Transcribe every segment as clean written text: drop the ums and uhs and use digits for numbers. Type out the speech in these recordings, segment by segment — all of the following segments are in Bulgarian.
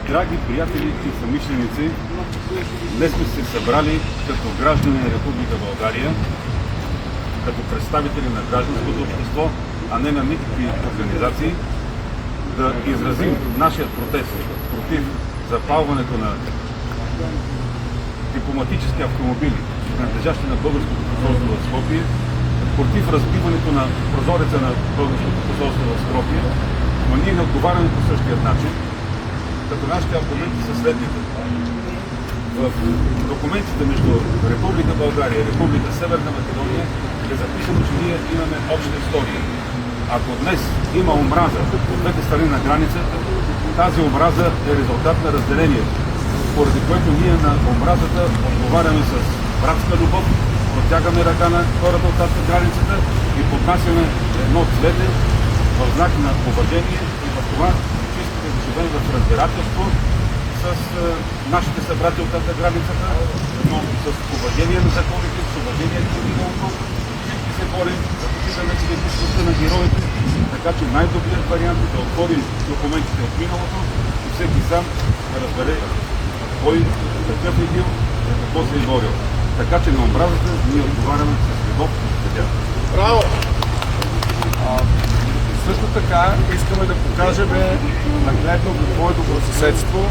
Драги приятели и съмишленици, днес сме се събрали като граждани на Република България, като представители на гражданското общество, а не на никакви организации, да изразим нашия протест против запалването на дипломатически автомобили, принадлежащи на българското посолство в Скопие, против разбиването на прозореца на българското посолство в Скопие, но ние не отговаряме по същия начин, като нашите аргументи са следните. В документите между Република България и Република Северна Македония е записано, че ние имаме обща история. Ако днес има омраза от двете страни на границата, тази омраза е резултат на разделението, поради което ние на омразата отговаряме с братска любов, протягаме ръка на хората от тази границата и поднасяме едно цвете в знак на уважение и в това, че искаме да живеем в разбирателство с нашите събрати от тази границата, но с уважение на законите, с уважение към миналото. Всички се борим за почитане идентичността на героите, така че най-добрият вариант е да отворим документите от миналото и всеки сам да разбере кой какъв е бил и какво се е борил. Така че на омразата ние отговаряме с любов и съдя. Браво! Също така искаме да покажем нагледно какво е добросъседство,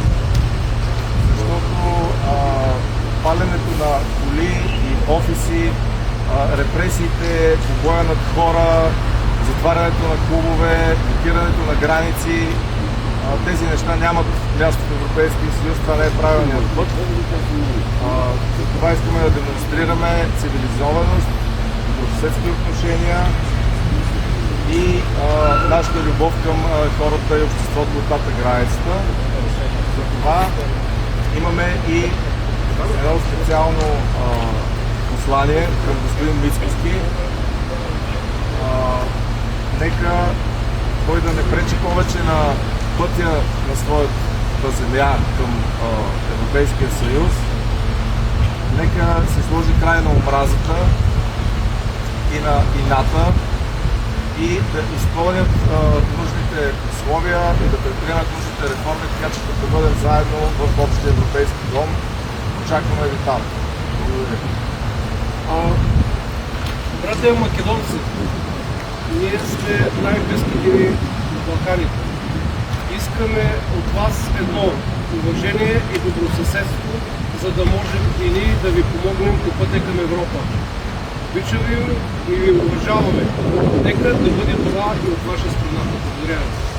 защото паленето на коли и офиси, репресиите, побоя над хора, затварянето на клубове, блокирането на граници, тези неща нямат място в Европейския съюз, това не е правилният път. За това искаме да демонстрираме цивилизованост, добросъседски отношения и нашата любов към хората и обществото от тата границата. За това имаме и едно специално послание към господин Мицкоски. Нека той да не пречи повече на пътя на своята земя към Европейския съюз. Нека се сложи край на омразата и на ината и да изпълнят нужните условия и да предприемат нужните реформи, така че да бъдем заедно в общия европейски дом. Очакваме ви там. Благодаря. Братя македонци, ние сме най-близките ви в Балканите. Искаме от вас едно уважение и добросъседство, за да можем и ние да ви помогнем по пътя към Европа. Обичаме ви и ви уважаваме. Нека да бъде това и от ваша страна. Благодаря ви.